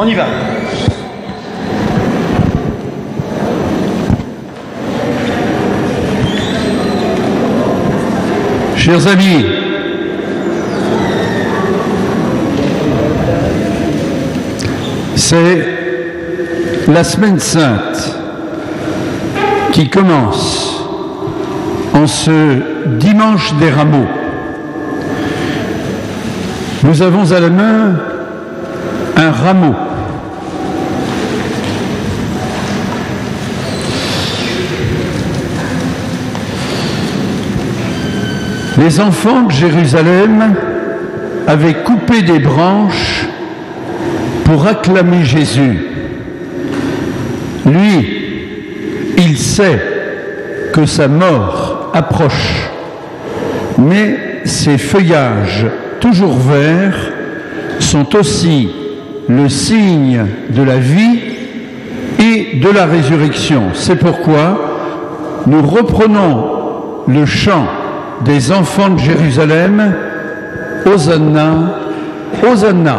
On y va. Chers amis, c'est la Semaine Sainte qui commence en ce dimanche des Rameaux. Nous avons à la main un rameau. Les enfants de Jérusalem avaient coupé des branches pour acclamer Jésus. Lui, il sait que sa mort approche, mais ces feuillages toujours verts sont aussi le signe de la vie et de la résurrection. C'est pourquoi nous reprenons le chant des enfants de Jérusalem, Hosanna, Hosanna.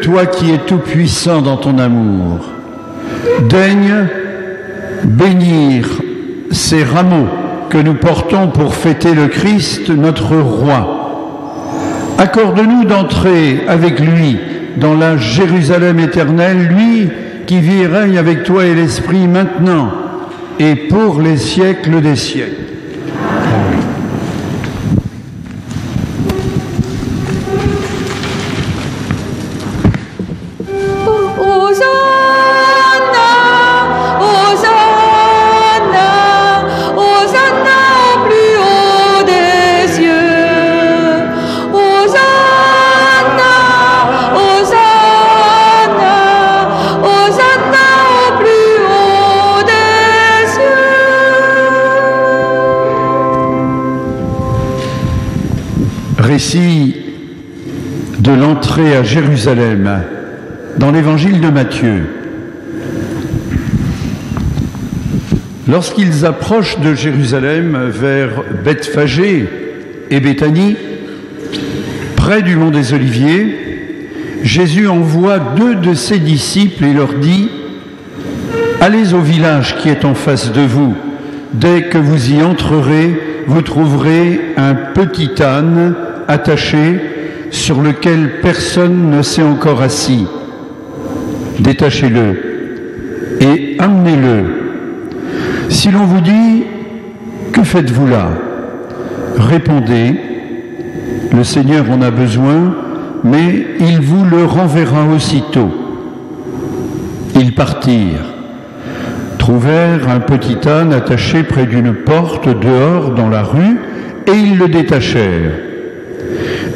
Toi qui es tout-puissant dans ton amour, daigne bénir ces rameaux que nous portons pour fêter le Christ, notre Roi. Accorde-nous d'entrer avec lui dans la Jérusalem éternelle, lui qui vit et règne avec toi et l'Esprit maintenant et pour les siècles des siècles. Récit de l'entrée à Jérusalem dans l'évangile de Matthieu. Lorsqu'ils approchent de Jérusalem vers Bethphagée et Béthanie, près du mont des Oliviers, Jésus envoie 2 de ses disciples et leur dit « Allez au village qui est en face de vous. Dès que vous y entrerez, vous trouverez un petit âne attaché sur lequel personne ne s'est encore assis. Détachez-le et amenez-le. Si l'on vous dit « Que faites-vous là ?» Répondez « Le Seigneur en a besoin, mais il vous le renverra aussitôt. » Ils partirent, trouvèrent un petit âne attaché près d'une porte dehors dans la rue, et ils le détachèrent.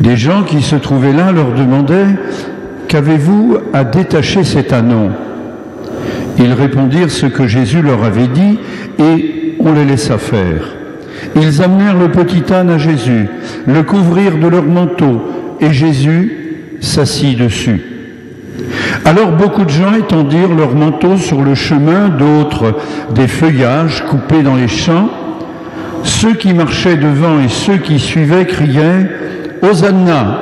Des gens qui se trouvaient là leur demandaient « Qu'avez-vous à détacher cet ânon ?» Ils répondirent ce que Jésus leur avait dit et on les laissa faire. Ils amenèrent le petit âne à Jésus, le couvrirent de leur manteau et Jésus s'assit dessus. Alors beaucoup de gens étendirent leurs manteaux sur le chemin, d'autres des feuillages coupés dans les champs. Ceux qui marchaient devant et ceux qui suivaient criaient « Hosanna,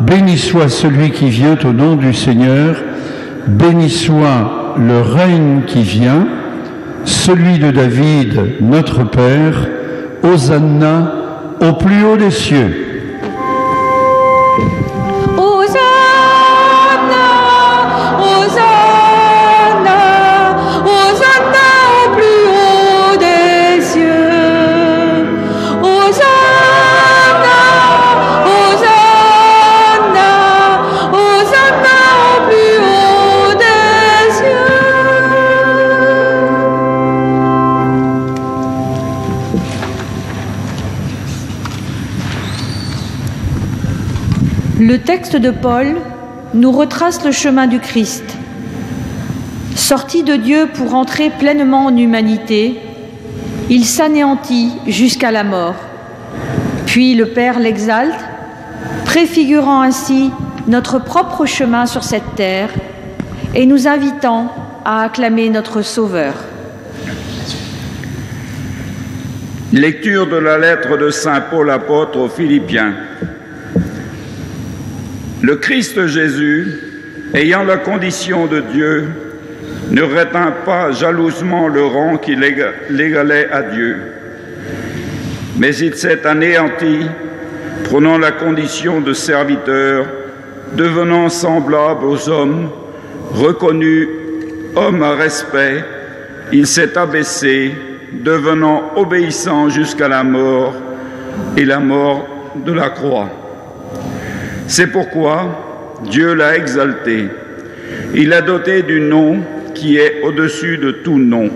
béni soit celui qui vient au nom du Seigneur, béni soit le règne qui vient, celui de David, notre Père, Hosanna au plus haut des cieux. » Le texte de Paul nous retrace le chemin du Christ. Sorti de Dieu pour entrer pleinement en humanité, il s'anéantit jusqu'à la mort. Puis le Père l'exalte, préfigurant ainsi notre propre chemin sur cette terre et nous invitant à acclamer notre Sauveur. Lecture de la lettre de saint Paul apôtre aux Philippiens. Le Christ Jésus, ayant la condition de Dieu, ne retint pas jalousement le rang qui l'égalait à Dieu, mais il s'est anéanti, prenant la condition de serviteur, devenant semblable aux hommes, reconnu homme à respect, il s'est abaissé, devenant obéissant jusqu'à la mort et la mort de la croix. C'est pourquoi Dieu l'a exalté. Il l'a doté du nom qui est au-dessus de tout nom,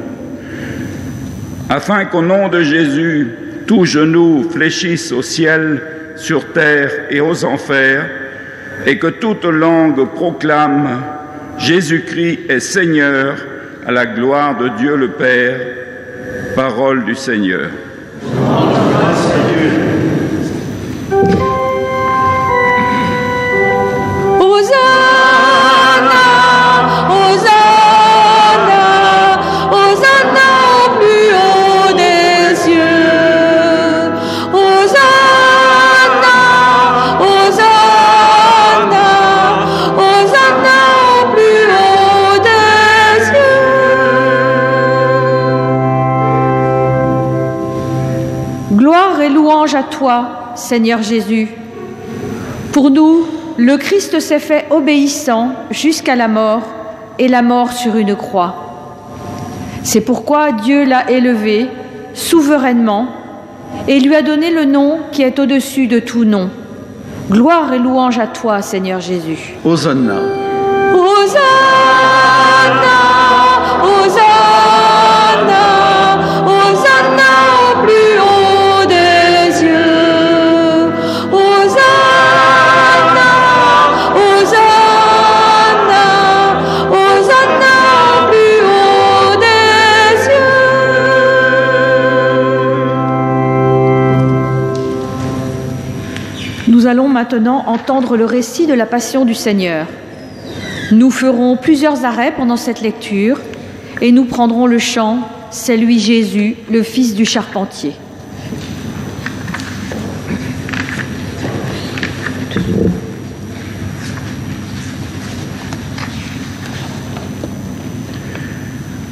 afin qu'au nom de Jésus, tout genou fléchisse au ciel, sur terre et aux enfers, et que toute langue proclame Jésus-Christ est Seigneur, à la gloire de Dieu le Père. Parole du Seigneur. À toi, Seigneur Jésus. Pour nous, le Christ s'est fait obéissant jusqu'à la mort et la mort sur une croix. C'est pourquoi Dieu l'a élevé souverainement et lui a donné le nom qui est au-dessus de tout nom. Gloire et louange à toi, Seigneur Jésus. Hosanna. Hosanna, Hosanna, Hosanna au plus haut des cieux. Hosanna, Hosanna, Hosanna au plus haut des cieux. Nous allons maintenant entendre le récit de la Passion du Seigneur. Nous ferons plusieurs arrêts pendant cette lecture et nous prendrons le chant « C'est lui Jésus, le Fils du charpentier ».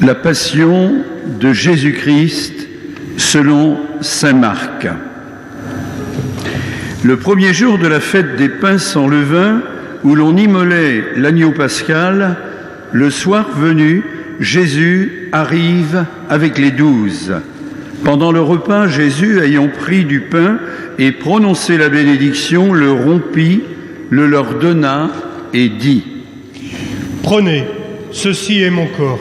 La Passion de Jésus-Christ selon saint Marc. Le premier jour de la fête des pains sans levain, où l'on immolait l'agneau pascal, le soir venu, Jésus arrive avec les 12. Pendant le repas, Jésus, ayant pris du pain et prononcé la bénédiction, le rompit, le leur donna et dit : « Prenez, ceci est mon corps. »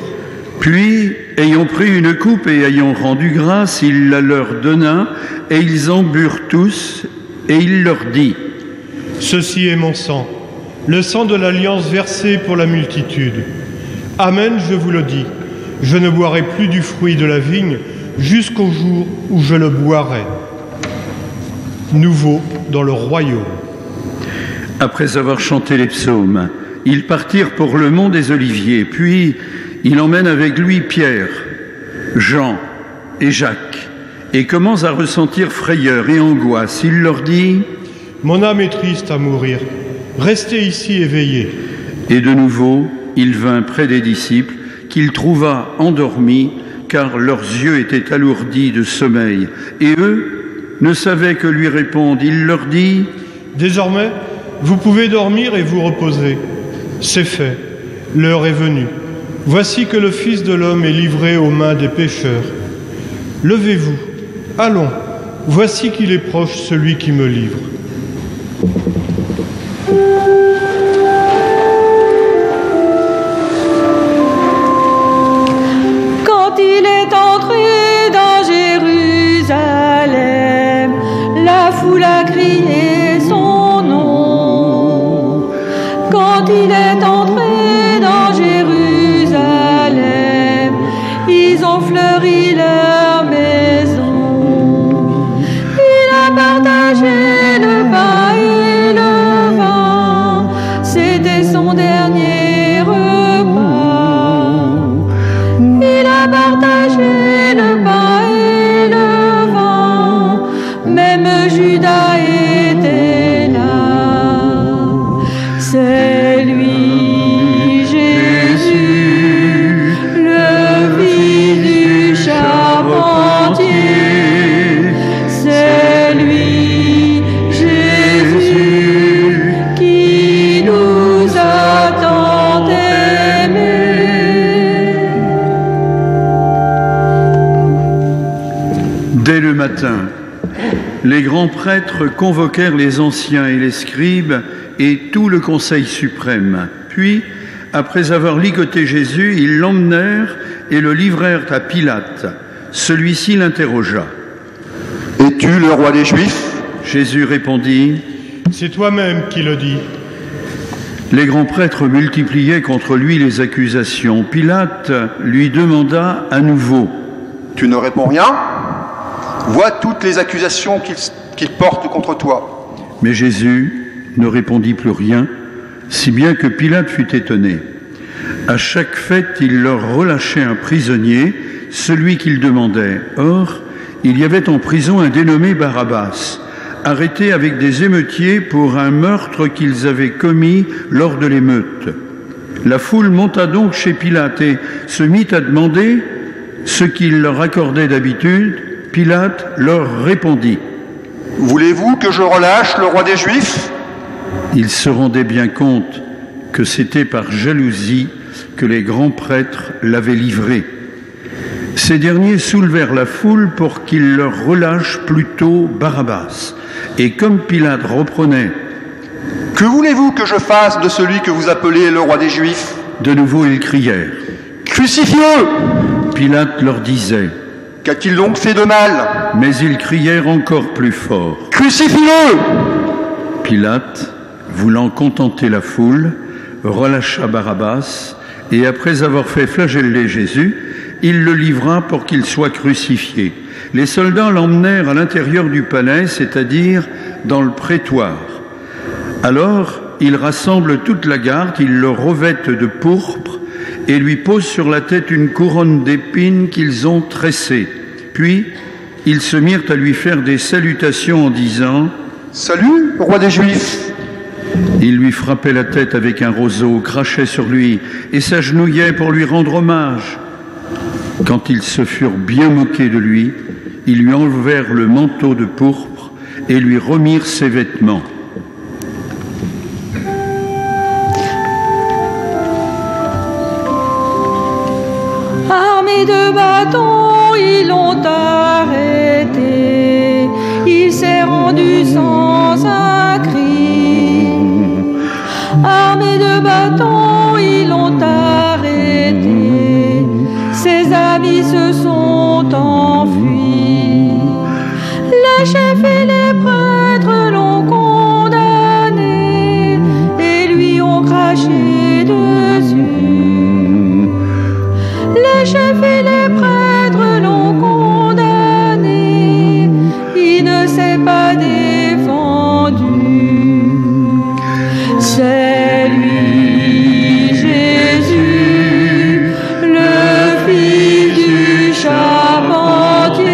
Puis, ayant pris une coupe et ayant rendu grâce, il la leur donna, et ils en burent tous, et il leur dit : « Ceci est mon sang, le sang de l'alliance versé pour la multitude. Amen, je vous le dis, je ne boirai plus du fruit de la vigne jusqu'au jour où je le boirai, nouveau dans le royaume. » Après avoir chanté les psaumes, ils partirent pour le mont des Oliviers, puis il emmène avec lui Pierre, Jean et Jacques, et commence à ressentir frayeur et angoisse. Il leur dit : « Mon âme est triste à mourir. Restez ici et veillez. » Et de nouveau, il vint près des disciples, qu'il trouva endormis, car leurs yeux étaient alourdis de sommeil. Et eux ne savaient que lui répondre. Il leur dit : « Désormais, vous pouvez dormir et vous reposer. C'est fait, l'heure est venue. Voici que le Fils de l'homme est livré aux mains des pécheurs. Levez-vous, allons, voici qu'il est proche celui qui me livre. » Quand il est entré dans Jérusalem, la foule a crié son nom. matin, les grands prêtres convoquèrent les anciens et les scribes et tout le conseil suprême. Puis, après avoir ligoté Jésus, ils l'emmenèrent et le livrèrent à Pilate. Celui-ci l'interrogea. « Es-tu le roi des Juifs ?» Jésus répondit. « C'est toi-même qui le dis. » Les grands prêtres multipliaient contre lui les accusations. Pilate lui demanda à nouveau. « Tu ne réponds rien ? Vois toutes les accusations qu'il porte contre toi. » Mais Jésus ne répondit plus rien, si bien que Pilate fut étonné. À chaque fête, il leur relâchait un prisonnier, celui qu'il demandait. Or, il y avait en prison un dénommé Barabbas, arrêté avec des émeutiers pour un meurtre qu'ils avaient commis lors de l'émeute. La foule monta donc chez Pilate et se mit à demander ce qu'il leur accordait d'habitude. Pilate leur répondit. « Voulez-vous que je relâche le roi des Juifs ?» Ils se rendaient bien compte que c'était par jalousie que les grands prêtres l'avaient livré. Ces derniers soulevèrent la foule pour qu'ils leur relâchent plutôt Barabbas. Et comme Pilate reprenait « Que voulez-vous que je fasse de celui que vous appelez le roi des Juifs ?» De nouveau ils crièrent « Crucifiez-le » Pilate leur disait « Qu'a-t-il donc fait de mal ?» Mais ils crièrent encore plus fort « Crucifie-le » Pilate, voulant contenter la foule, relâcha Barabbas et après avoir fait flageller Jésus, il le livra pour qu'il soit crucifié. Les soldats l'emmenèrent à l'intérieur du palais, c'est-à-dire dans le prétoire. Alors, ils rassemblent toute la garde, ils le revêtent de pourpre et lui posent sur la tête une couronne d'épines qu'ils ont tressée. Puis, ils se mirent à lui faire des salutations en disant « Salut, roi des Juifs !» Ils lui frappaient la tête avec un roseau, crachaient sur lui et s'agenouillaient pour lui rendre hommage. Quand ils se furent bien moqués de lui, ils lui enlevèrent le manteau de pourpre et lui remirent ses vêtements. Armés de bâtons, ils l'ont arrêté. Il s'est rendu sans un cri. Armés de bâtons, ils l'ont arrêté. Ses amis se sont enfuis. Les chefs et les prêtres l'ont condamné et lui ont craché dessus. Les chefs et les prêtres l'ont condamné, il ne s'est pas défendu. C'est lui, Jésus, le Fils du charpentier.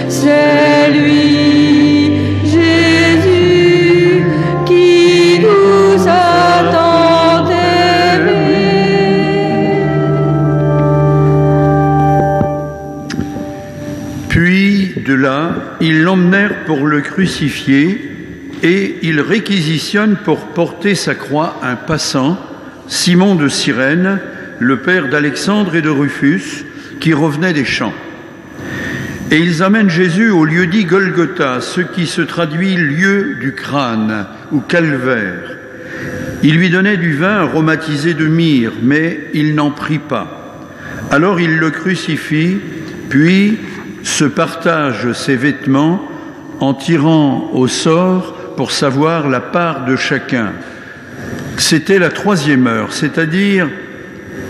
C'est lui, Jésus, qui nous a tant aimés. Puis, de là, ils l'emmenèrent pour le crucifier et ils réquisitionnent pour porter sa croix un passant, Simon de Cyrène, le père d'Alexandre et de Rufus, qui revenait des champs. Et ils amènent Jésus au lieu dit Golgotha, ce qui se traduit lieu du crâne ou calvaire. Ils lui donnaient du vin aromatisé de myrrhe, mais il n'en prit pas. Alors ils le crucifient, puis se partagent ses vêtements en tirant au sort pour savoir la part de chacun. C'était la 3e heure, c'est-à-dire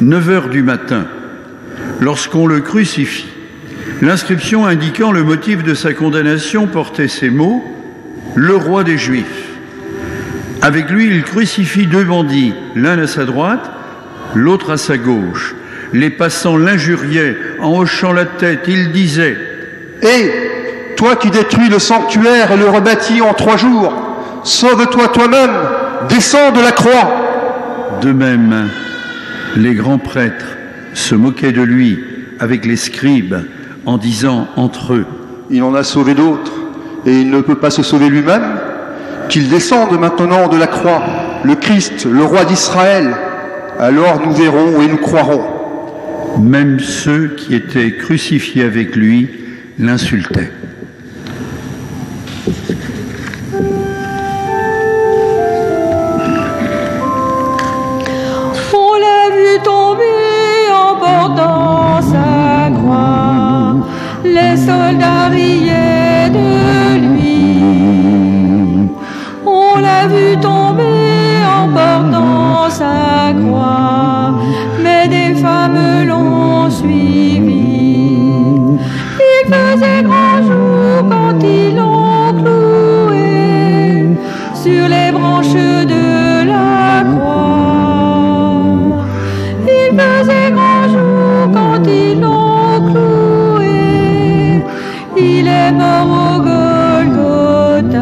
9 heures du matin, lorsqu'on le crucifie. L'inscription indiquant le motif de sa condamnation portait ces mots « Le roi des Juifs ». Avec lui, il crucifie 2 bandits, l'un à sa droite, l'autre à sa gauche. Les passants l'injuriaient en hochant la tête. Ils disaient « Hé, toi qui détruis le sanctuaire et le rebâtis en 3 jours, sauve-toi toi-même, descends de la croix !» De même, les grands prêtres se moquaient de lui avec les scribes en disant entre eux « Il en a sauvé d'autres et il ne peut pas se sauver lui-même. Qu'il descende maintenant de la croix, le Christ, le roi d'Israël. Alors nous verrons et nous croirons. » Même ceux qui étaient crucifiés avec lui l'insultait. On l'a vu tomber en portant sa croix, les soldats riaient de lui. On l'a vu tomber en portant sa croix, mais des femmes l'ont suivi. Il faisait grand jour quand ils l'ont cloué sur les branches de la croix. Il faisait grand jour quand ils l'ont cloué. Il est mort au Golgotha.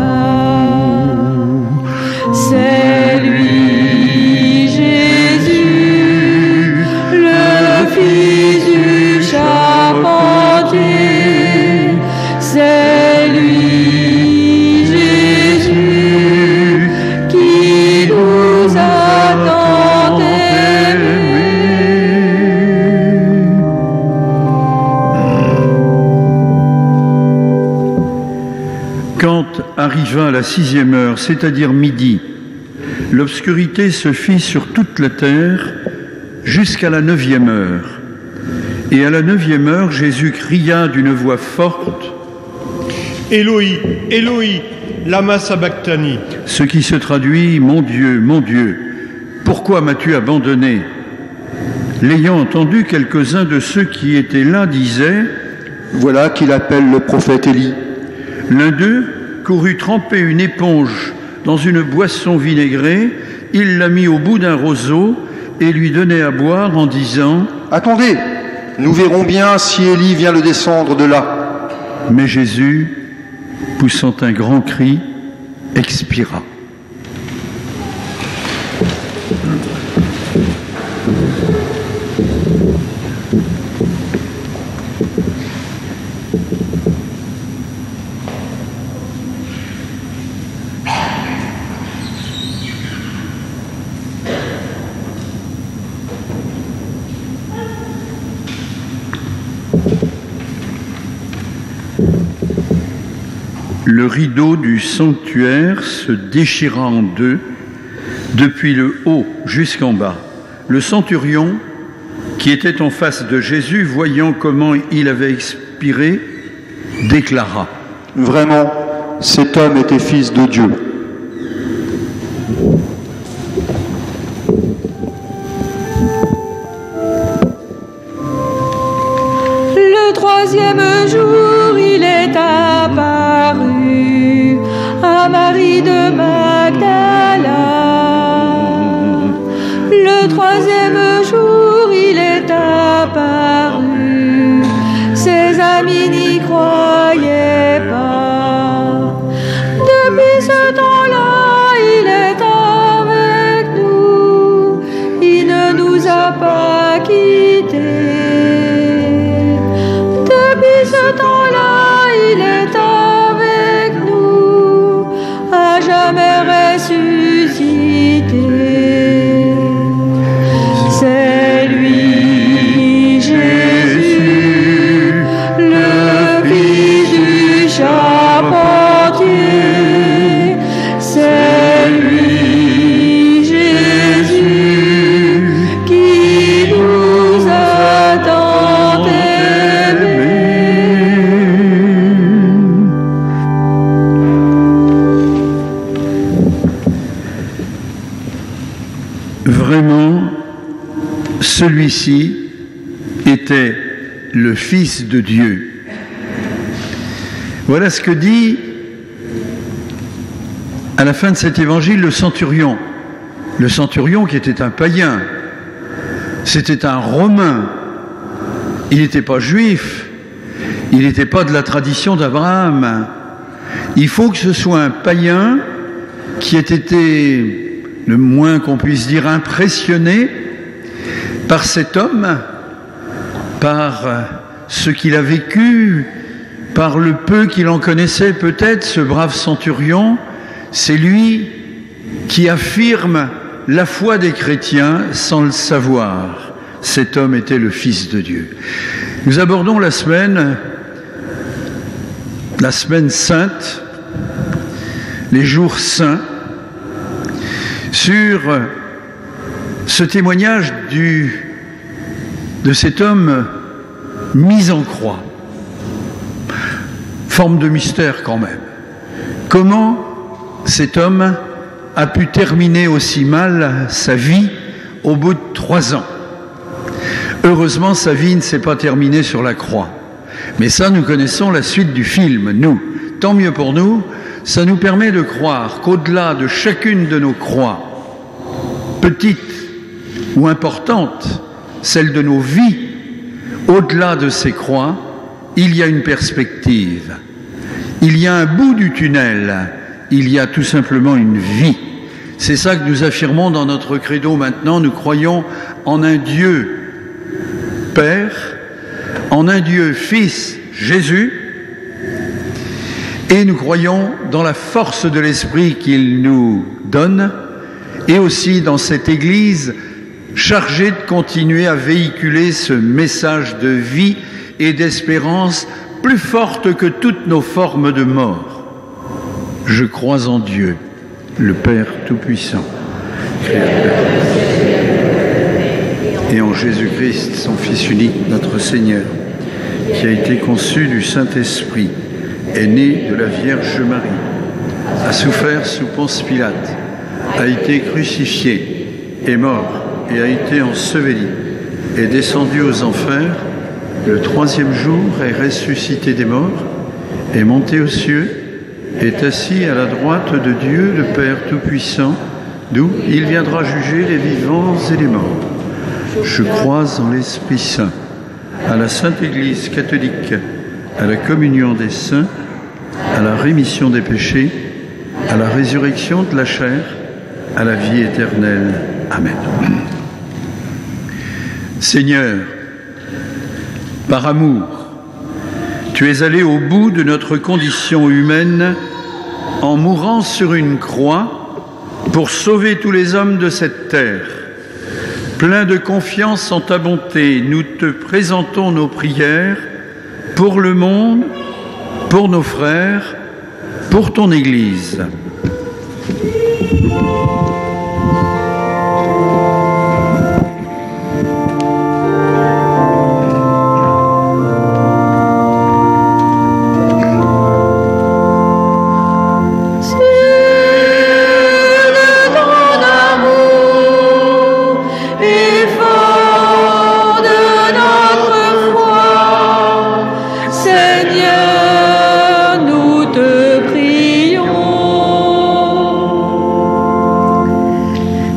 C'est lui, Jésus, le Fils du charpentier. C'est lui, Jésus, qui nous a tant aimés. Quand arriva la 6e heure, c'est-à-dire midi, l'obscurité se fit sur toute la terre jusqu'à la 9e heure. Et à la 9e heure, Jésus cria d'une voix forte, « Éloi, Éloi, lama sabachthani » ce qui se traduit « Mon Dieu, pourquoi m'as-tu abandonné ?» L'ayant entendu, quelques-uns de ceux qui étaient là disaient, « Voilà qu'il appelle le prophète Élie. » L'un d'eux courut tremper une éponge dans une boisson vinaigrée, il la mit au bout d'un roseau et lui donnait à boire en disant « Attendez, nous verrons bien si Élie vient de descendre de là. » Mais Jésus, poussant un grand cri, expira. Le rideau du sanctuaire se déchira en deux, depuis le haut jusqu'en bas. Le centurion, qui était en face de Jésus, voyant comment il avait expiré, déclara : « Vraiment, cet homme était fils de Dieu. » Le 3e jour, il est apparu à Marie de Magdala. Le 3e jour, il est apparu. Ses amis n'y croyaient pas. Depuis ce temps-là, il est avec nous. Il ne nous a pas quittés. Depuis ce temps-là, il est avec nous, à jamais ressuscité. C'est lui, Jésus, le Fils du charpentier. C'est lui, Jésus, qui nous a tant Vraiment, celui-ci était le Fils de Dieu. Voilà ce que dit à la fin de cet évangile le centurion. Le centurion qui était un païen, c'était un Romain. Il n'était pas juif, il n'était pas de la tradition d'Abraham. Il faut que ce soit un païen qui ait été, le moins qu'on puisse dire, impressionné par cet homme, par ce qu'il a vécu, par le peu qu'il en connaissait peut-être, ce brave centurion. C'est lui qui affirme la foi des chrétiens sans le savoir. Cet homme était le Fils de Dieu. Nous abordons la semaine la semaine sainte, les jours saints, sur ce témoignage de cet homme mis en croix. Forme de mystère quand même. Comment cet homme a pu terminer aussi mal sa vie au bout de 3 ans? Heureusement, sa vie ne s'est pas terminée sur la croix. Mais ça, nous connaissons la suite du film, nous. Tant mieux pour nous, ça nous permet de croire qu'au-delà de chacune de nos croix, petites ou importantes, celles de nos vies, au-delà de ces croix, il y a une perspective. Il y a un bout du tunnel, il y a tout simplement une vie. C'est ça que nous affirmons dans notre credo maintenant. Nous croyons en un Dieu Père, en un Dieu Fils, Jésus, et nous croyons dans la force de l'Esprit qu'il nous donne, et aussi dans cette Église chargée de continuer à véhiculer ce message de vie et d'espérance plus forte que toutes nos formes de mort. Je crois en Dieu, le Père Tout-Puissant, Créateur, et en Jésus-Christ, son Fils unique, notre Seigneur, qui a été conçu du Saint-Esprit, est né de la Vierge Marie, a souffert sous Ponce Pilate, a été crucifié, est mort et a été enseveli, est descendu aux enfers, le 3e jour est ressuscité des morts, est monté aux cieux, est assis à la droite de Dieu, le Père Tout-Puissant, d'où il viendra juger les vivants et les morts. Je crois en l'Esprit Saint, à la Sainte Église catholique, à la communion des saints, à la rémission des péchés, à la résurrection de la chair, à la vie éternelle. Amen. Seigneur, par amour, tu es allé au bout de notre condition humaine en mourant sur une croix pour sauver tous les hommes de cette terre. Plein de confiance en ta bonté, nous te présentons nos prières pour le monde, pour nos frères, pour ton Église.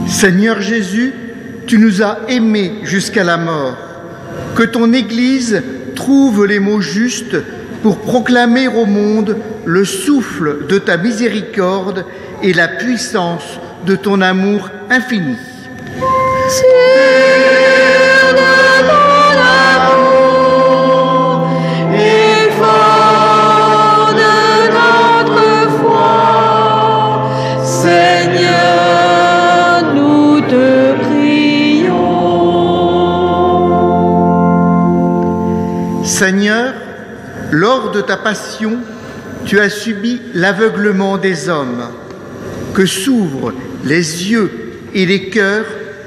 Seigneur Jésus, tu nous as aimés jusqu'à la mort. Que ton Église trouve les mots justes pour proclamer au monde le souffle de ta miséricorde et la puissance de ton amour infini. Seigneur, lors de ta passion, tu as subi l'aveuglement des hommes. Que s'ouvrent les yeux et les cœurs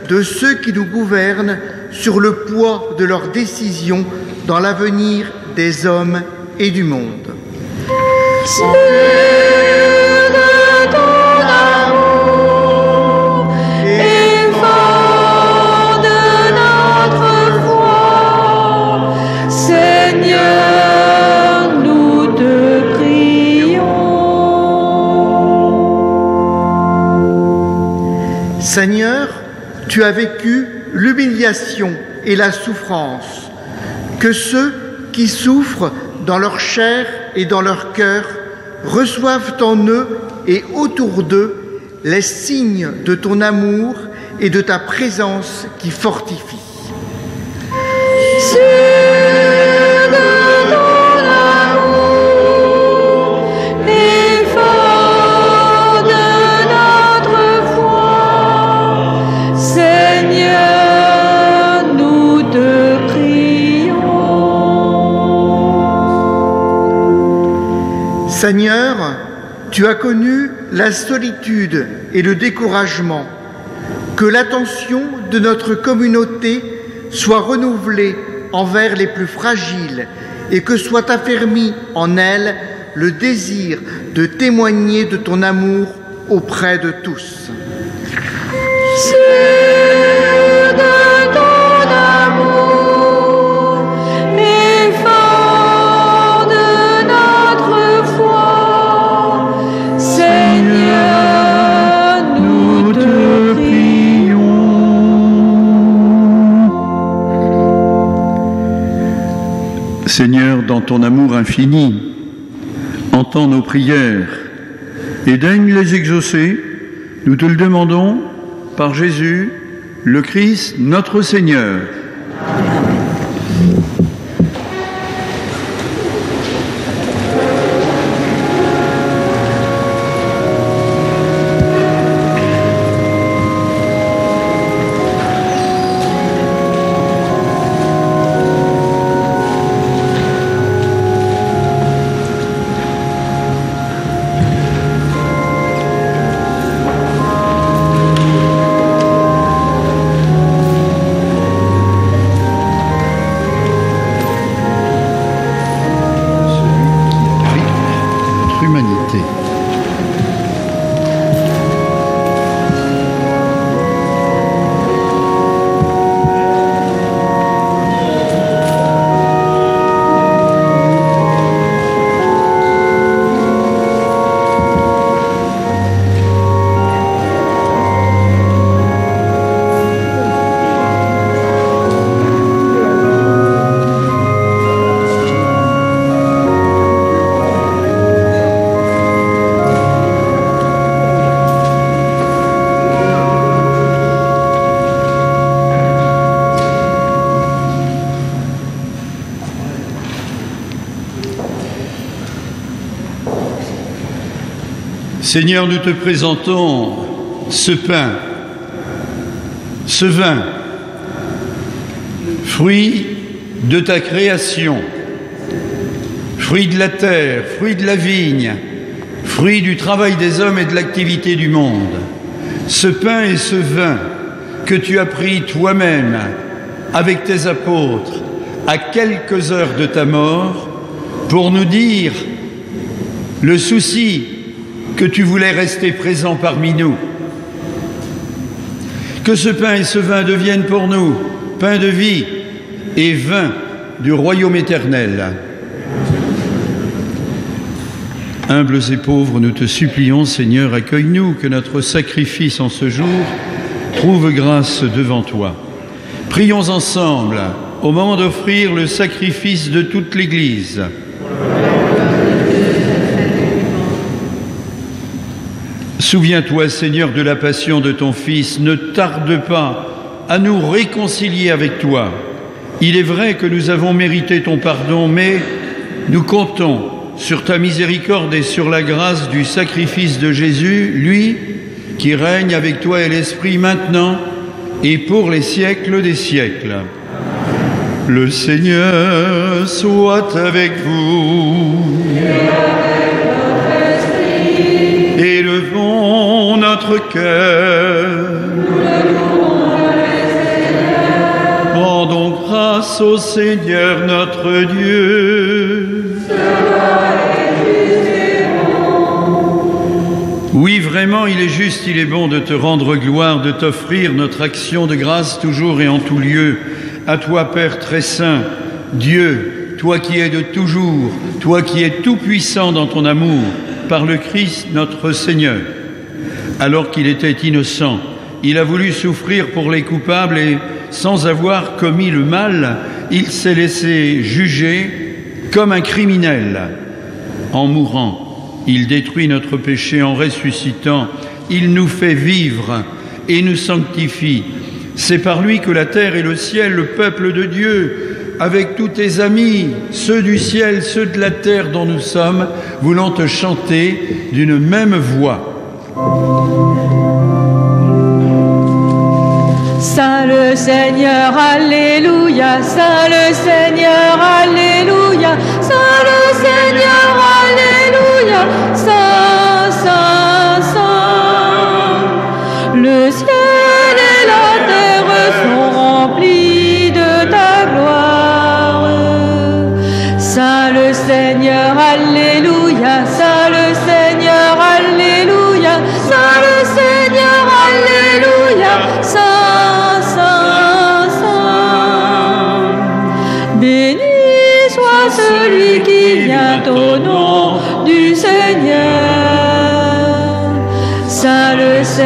de ceux qui nous gouvernent sur le poids de leurs décisions dans l'avenir des hommes et du monde. Seigneur, tu as vécu l'humiliation et la souffrance. Que ceux qui souffrent dans leur chair et dans leur cœur reçoivent en eux et autour d'eux les signes de ton amour et de ta présence qui fortifie. Seigneur, tu as connu la solitude et le découragement. Que l'attention de notre communauté soit renouvelée envers les plus fragiles et que soit affermi en elle le désir de témoigner de ton amour auprès de tous. Seigneur, dans ton amour infini, entends nos prières et daigne les exaucer. Nous te le demandons par Jésus, le Christ, notre Seigneur. Seigneur, nous te présentons ce pain, ce vin, fruit de ta création, fruit de la terre, fruit de la vigne, fruit du travail des hommes et de l'activité du monde. Ce pain et ce vin que tu as pris toi-même avec tes apôtres à quelques heures de ta mort pour nous dire le souci que tu voulais rester présent parmi nous. Que ce pain et ce vin deviennent pour nous pain de vie et vin du royaume éternel. Humbles et pauvres, nous te supplions, Seigneur, accueille-nous, que notre sacrifice en ce jour trouve grâce devant toi. Prions ensemble au moment d'offrir le sacrifice de toute l'Église. Souviens-toi, Seigneur, de la passion de ton Fils. Ne tarde pas à nous réconcilier avec toi. Il est vrai que nous avons mérité ton pardon, mais nous comptons sur ta miséricorde et sur la grâce du sacrifice de Jésus, lui qui règne avec toi et l'Esprit maintenant et pour les siècles des siècles. Le Seigneur soit avec vous. Élevons notre cœur. Rendons grâce au Seigneur notre Dieu. Oui, vraiment, il est juste, il est bon de te rendre gloire, de t'offrir notre action de grâce toujours et en tout lieu. À toi, Père très saint, Dieu, toi qui es de toujours, toi qui es tout-puissant dans ton amour, par le Christ notre Seigneur. Alors qu'il était innocent, il a voulu souffrir pour les coupables et, sans avoir commis le mal, il s'est laissé juger comme un criminel. En mourant, il détruit notre péché. En ressuscitant, il nous fait vivre et nous sanctifie. C'est par lui que la terre et le ciel, le peuple de Dieu, avec tous tes amis, ceux du ciel, ceux de la terre dont nous sommes, voulons te chanter d'une même voix. Saint le Seigneur, alléluia, Saint le Seigneur, alléluia, Saint le Seigneur, alléluia,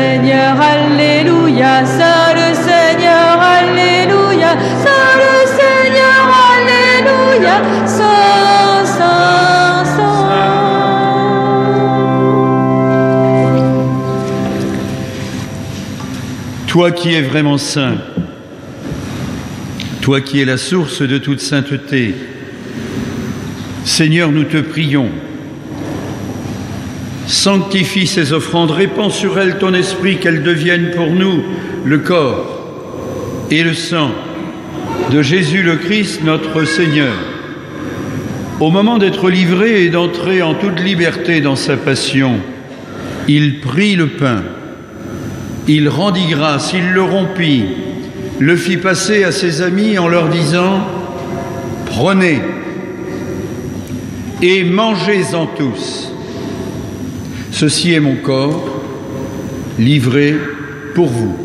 Seigneur, Alléluia, seul Seigneur, Alléluia, seul Seigneur, Alléluia, Saint, Saint, Saint. Toi qui es vraiment saint, toi qui es la source de toute sainteté, Seigneur, nous te prions. Sanctifie ces offrandes, répands sur elles ton esprit, qu'elles deviennent pour nous le corps et le sang de Jésus le Christ, notre Seigneur. Au moment d'être livré et d'entrer en toute liberté dans sa passion, il prit le pain, il rendit grâce, il le rompit, le fit passer à ses amis en leur disant « Prenez et mangez-en tous. Ceci est mon corps, livré pour vous. »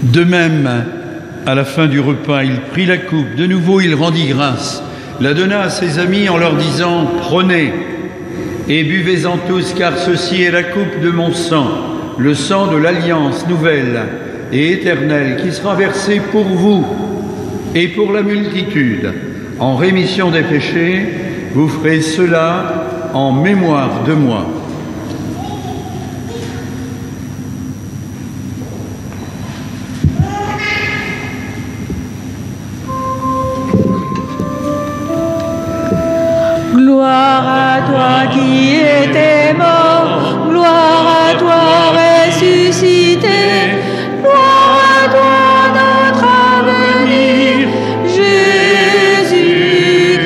De même, à la fin du repas, il prit la coupe. De nouveau, il rendit grâce, la donna à ses amis en leur disant « Prenez et buvez-en tous, car ceci est la coupe de mon sang, le sang de l'alliance nouvelle et éternelle qui sera versé pour vous et pour la multitude. En rémission des péchés, vous ferez cela en mémoire de moi. » Gloire à toi qui étais mort, gloire à toi ressuscité, gloire à toi notre avenir, Jésus-Christ.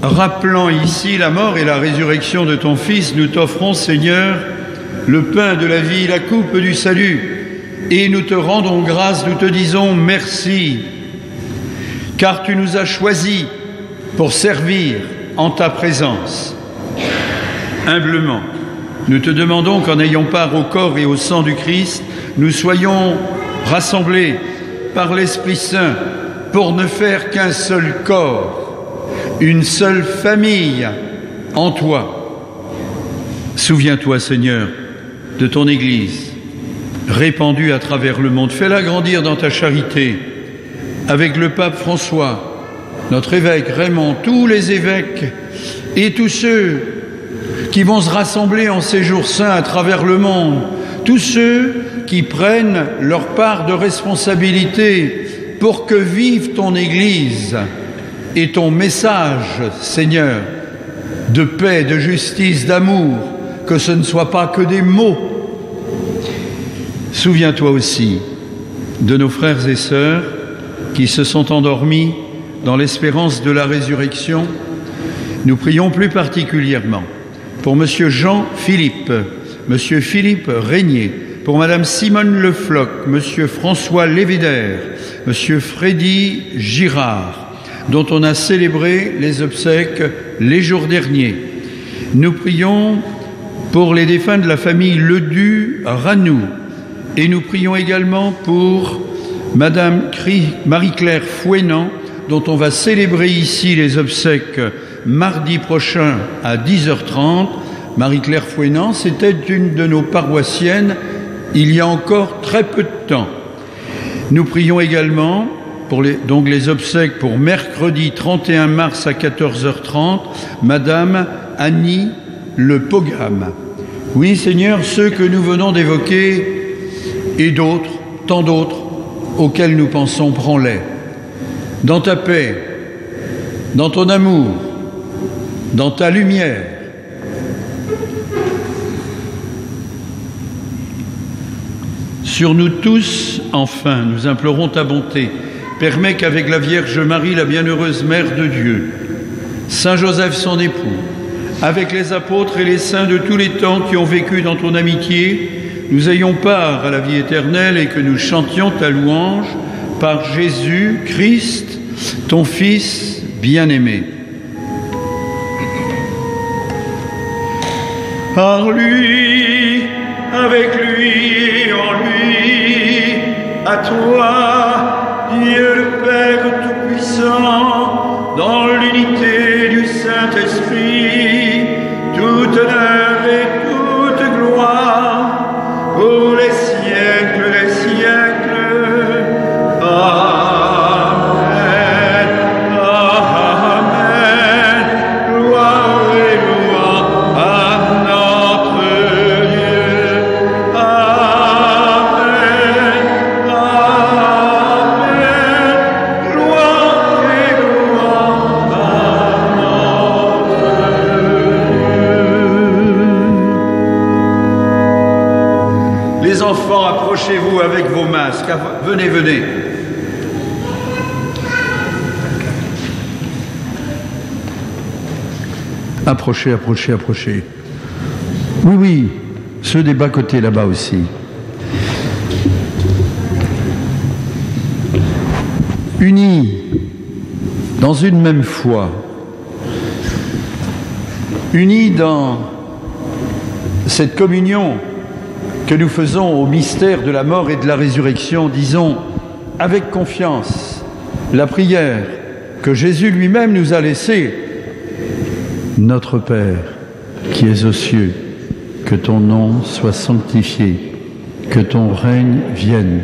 Rappelant ici la mort et la résurrection de ton Fils, nous t'offrons, Seigneur, le pain de la vie, la coupe du salut, et nous te rendons grâce, nous te disons merci, car tu nous as choisis pour servir en ta présence. Humblement, nous te demandons qu'en ayant part au corps et au sang du Christ, nous soyons rassemblés par l'Esprit Saint pour ne faire qu'un seul corps, une seule famille en toi. Souviens-toi, Seigneur, de ton Église, répandue à travers le monde. Fais-la grandir dans ta charité, avec le pape François, notre évêque Raymond, tous les évêques et tous ceux qui vont se rassembler en ces jours saints à travers le monde, tous ceux qui prennent leur part de responsabilité pour que vive ton Église et ton message, Seigneur, de paix, de justice, d'amour, que ce ne soit pas que des mots. Souviens-toi aussi de nos frères et sœurs qui se sont endormis dans l'espérance de la résurrection. Nous prions plus particulièrement pour Monsieur Jean-Philippe, Monsieur Philippe Régnier, pour Madame Simone Le Floch, Monsieur François Lévédère, Monsieur Freddy Girard, dont on a célébré les obsèques les jours derniers. Nous prions pour les défunts de la famille Ledu-Ranou, et nous prions également pour Madame Marie-Claire Fouenant, dont on va célébrer ici les obsèques mardi prochain à 10h30. Marie-Claire Fouenant, c'était une de nos paroissiennes il y a encore très peu de temps. Nous prions également pour les obsèques pour mercredi 31 mars à 14h30, Madame Annie Le Pogam. Oui, Seigneur, ceux que nous venons d'évoquer et d'autres, tant d'autres, auxquels nous pensons, prends-les. Dans ta paix, dans ton amour, dans ta lumière. Sur nous tous, enfin, nous implorons ta bonté. Permets qu'avec la Vierge Marie, la bienheureuse Mère de Dieu, Saint Joseph son époux, avec les apôtres et les saints de tous les temps qui ont vécu dans ton amitié, nous ayons part à la vie éternelle et que nous chantions ta louange par Jésus Christ, ton Fils bien-aimé. Par lui, avec lui et en lui, à toi, Dieu le Père Tout-Puissant, dans l'unité du Saint-Esprit, toute honneur et toute gloire, pour les siècles des siècles. Amen. Amen. Gloire et louange à notre Dieu. Amen. Amen. Gloire et louange à notre Dieu. Les enfants, approchez-vous avec vos masques. Venez, venez. Approchez, approchez, approchez. Oui, oui, ceux des bas-côtés là-bas aussi. Unis dans une même foi, unis dans cette communion que nous faisons au mystère de la mort et de la résurrection, disons avec confiance la prière que Jésus lui-même nous a laissée. Notre Père, qui es aux cieux, que ton nom soit sanctifié, que ton règne vienne,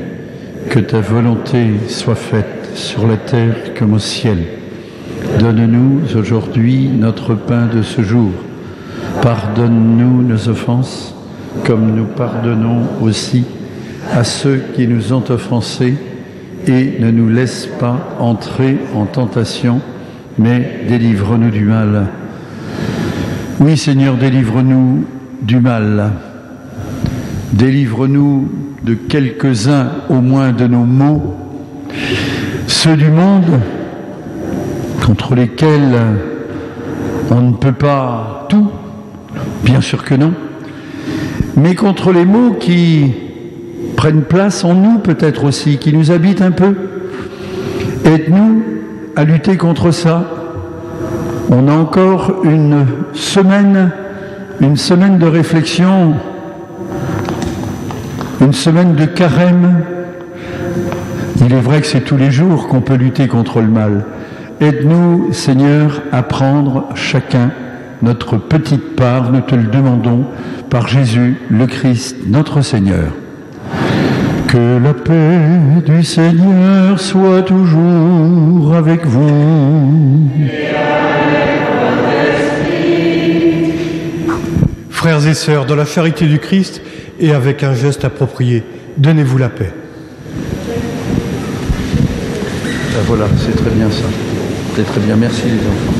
que ta volonté soit faite sur la terre comme au ciel. Donne-nous aujourd'hui notre pain de ce jour. Pardonne-nous nos offenses, comme nous pardonnons aussi à ceux qui nous ont offensés, et ne nous laisse pas entrer en tentation, mais délivre-nous du mal. Oui, Seigneur, délivre-nous du mal. Délivre-nous de quelques-uns au moins de nos maux, ceux du monde contre lesquels on ne peut pas tout, bien sûr que non, mais contre les maux qui prennent place en nous peut-être aussi, qui nous habitent un peu. Aide-nous à lutter contre ça. On a encore une semaine de réflexion, une semaine de carême. Il est vrai que c'est tous les jours qu'on peut lutter contre le mal. Aide-nous, Seigneur, à prendre chacun notre petite part, nous te le demandons, par Jésus, le Christ, notre Seigneur. Que la paix du Seigneur soit toujours avec vous. Frères et sœurs, dans la charité du Christ et avec un geste approprié, donnez-vous la paix. Ben voilà, c'est très bien ça. C'est très bien. Merci les enfants.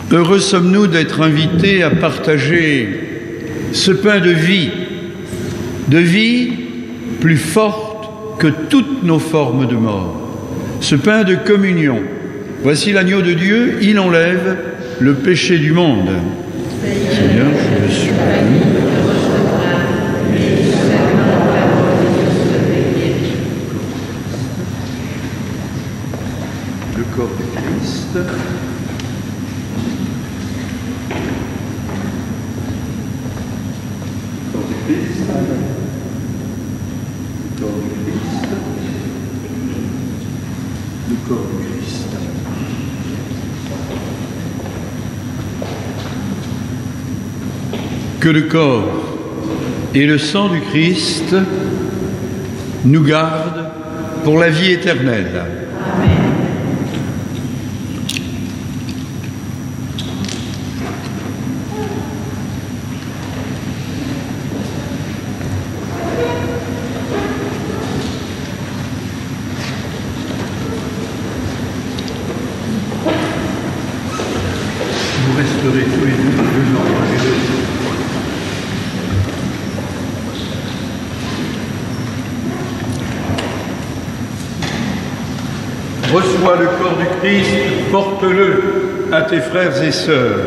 Heureux sommes-nous d'être invités à partager ce pain de vie plus forte que toutes nos formes de mort, ce pain de communion. Voici l'agneau de Dieu, il enlève le péché du monde. Seigneur, je suis venu. Le corps du Christ. Le corps du Christ. Le corps du Christ. Le corps du Christ. Que le corps et le sang du Christ nous gardent pour la vie éternelle. Amen. Vous resterez tous les deux devant Reçois le corps du Christ, porte-le à tes frères et sœurs.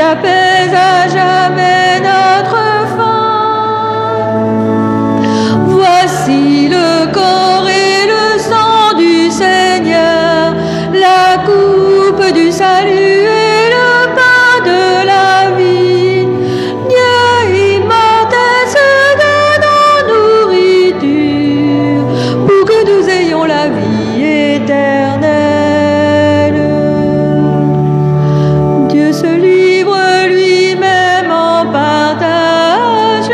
apaise à jamais notre faim. Voici le corps et le sang du Seigneur, la coupe du salut et le pain de la vie. Dieu immortel se donne en nourriture pour que nous ayons la vie éternelle. Dieu se livre lui-même en partage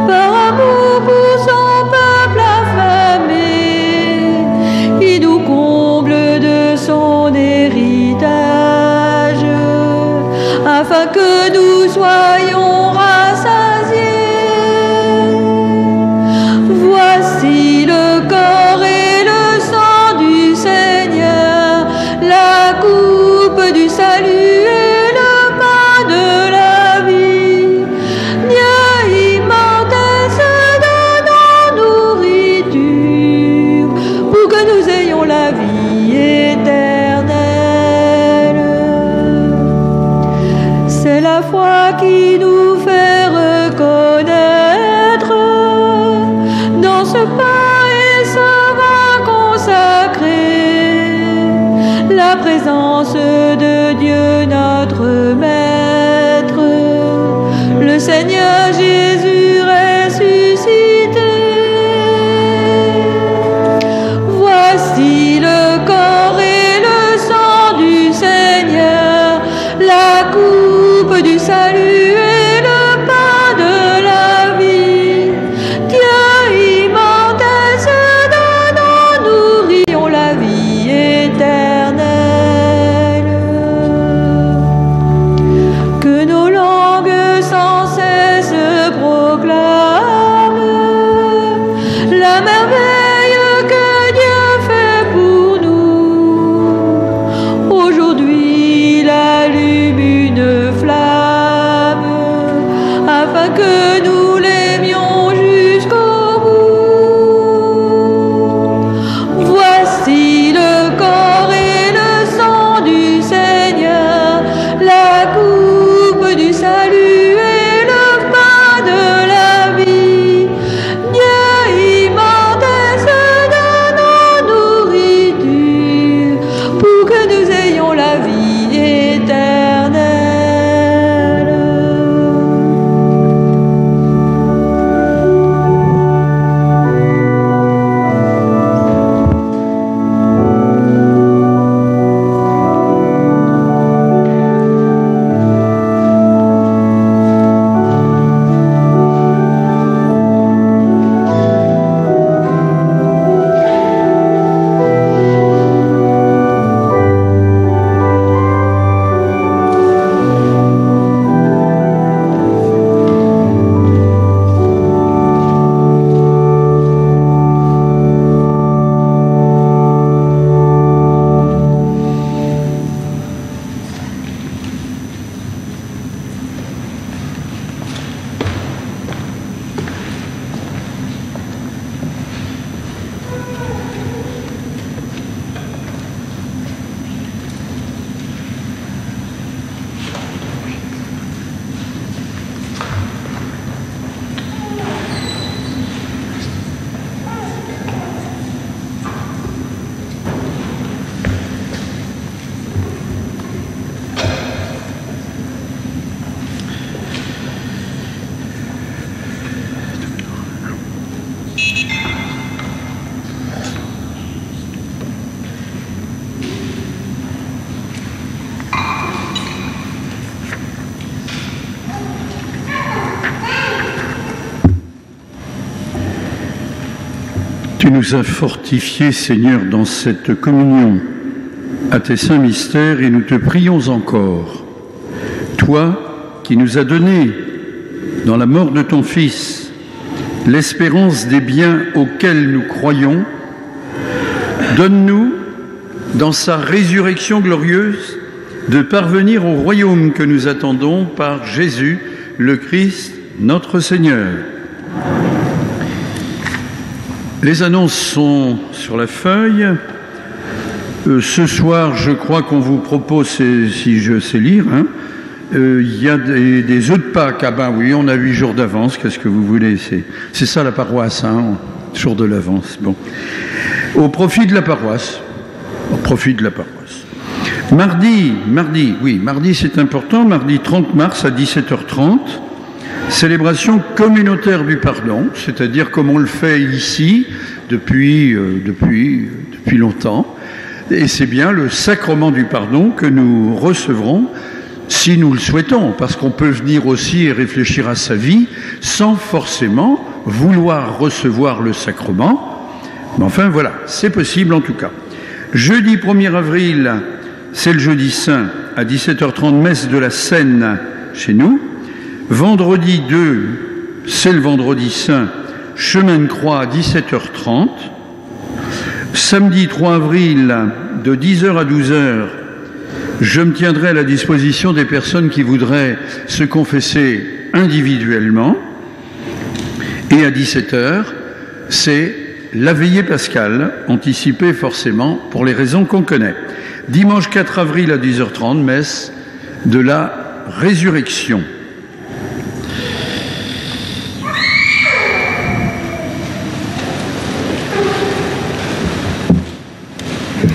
par amour pour son peuple affamé. Il nous comble de son héritage afin que nous soyons rassasiés. Voici le corps et le sang du Seigneur, la coupe du salut et le pain de la vie. Dieu immortel se donne en nourriture pour que nous ayons la vie éternelle. C'est la foi qui nous fait reconnaître dans ce pain et ce vin consacré la présence de Dieu notre Maître, le Seigneur Jésus ressuscité. Voici le corps et le sang du Seigneur, la coupe du salut et le pain de la vie. Dieu immortel se donne en nourrions la vie éternelle. Que nos langues sans cesse proclament la merveille que Dieu fait pour nous. Aujourd'hui, il allume une flamme afin que nous l'aimions jusqu'au bout. Tu nous as fortifiés, Seigneur, dans cette communion à tes saints mystères et nous te prions encore. Toi qui nous as donné, dans la mort de ton Fils, l'espérance des biens auxquels nous croyons, donne-nous, dans sa résurrection glorieuse, de parvenir au royaume que nous attendons par Jésus, le Christ, notre Seigneur. Les annonces sont sur la feuille. Ce soir, je crois qu'on vous propose, si je sais lire, il y a des œufs de Pâques. Ah ben oui, on a 8 jours d'avance, qu'est-ce que vous voulez? C'est ça la paroisse, jour de l'avance. Bon. Au profit de la paroisse. Au profit de la paroisse. Mardi c'est important, mardi 30 mars à 17h30, célébration communautaire du pardon, c'est-à-dire comme on le fait ici depuis longtemps. Et c'est bien le sacrement du pardon que nous recevrons si nous le souhaitons, parce qu'on peut venir aussi et réfléchir à sa vie sans forcément vouloir recevoir le sacrement. Mais enfin voilà, c'est possible en tout cas. Jeudi 1er avril, c'est le jeudi saint, à 17h30, messe de la Seine chez nous. Vendredi 2, c'est le vendredi saint, chemin de croix à 17h30. Samedi 3 avril, de 10h à 12h, je me tiendrai à la disposition des personnes qui voudraient se confesser individuellement. Et à 17h, c'est la veillée pascale, anticipée forcément pour les raisons qu'on connaît. Dimanche 4 avril à 10h30, messe de la résurrection.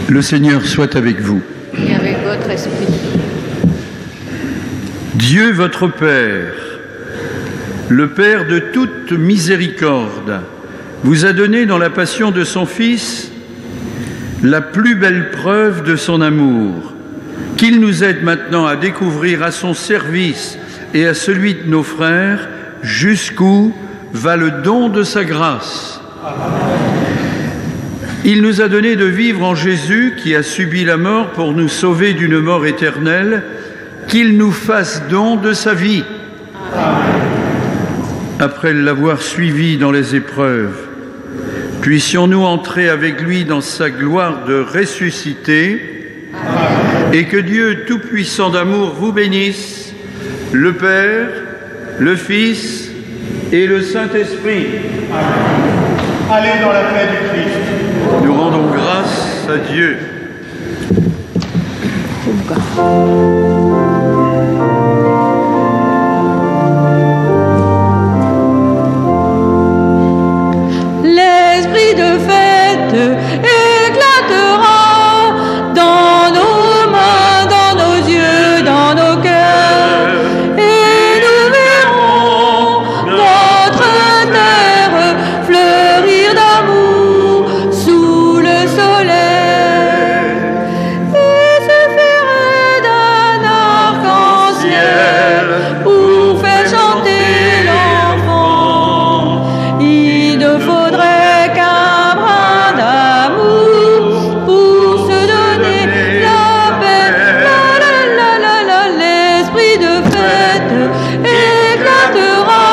Le Seigneur soit avec vous. Et avec votre esprit. Dieu votre Père, le Père de toute miséricorde, vous a donné dans la passion de son Fils la plus belle preuve de son amour, qu'il nous aide maintenant à découvrir à son service et à celui de nos frères jusqu'où va le don de sa grâce. Il nous a donné de vivre en Jésus qui a subi la mort pour nous sauver d'une mort éternelle, qu'il nous fasse don de sa vie. Après l'avoir suivi dans les épreuves, puissions-nous entrer avec lui dans sa gloire de ressuscité, et que Dieu Tout-Puissant d'amour vous bénisse, le Père, le Fils et le Saint-Esprit. Allez dans la paix du Christ. Nous rendons grâce à Dieu. L'esprit de fête éclatera dans nos mains, dans nos yeux, dans nos cœurs, et nous verrons notre terre fleurir d'amour sous le soleil et se faire d'un arc-en-ciel pour faire chanter l'enfant. Il ne faudrait qu'un brin d'amour pour se donner la paix. La la la la, l'esprit de fête éclatera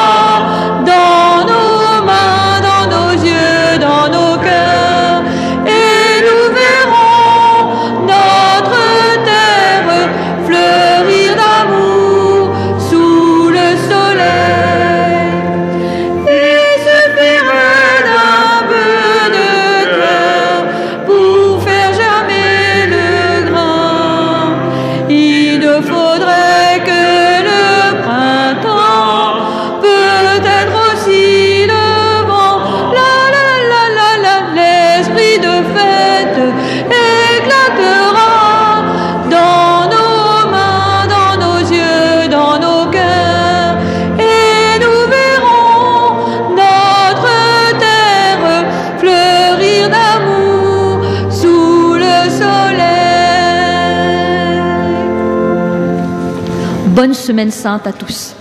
dans nos mains, dans nos yeux, dans nos cœurs, et nous verrons notre terre fleurir d'amour sous le soleil et se faire d'un peu de cœur pour faire germer le grain. Il ne faudrait que le printemps, peut-être aussi le vent. La la la la la, l'esprit de fête éclatera dans nos mains, dans nos yeux, dans nos cœurs, et nous verrons notre terre fleurir d'amour sous le soleil. Bonne semaine sainte à tous.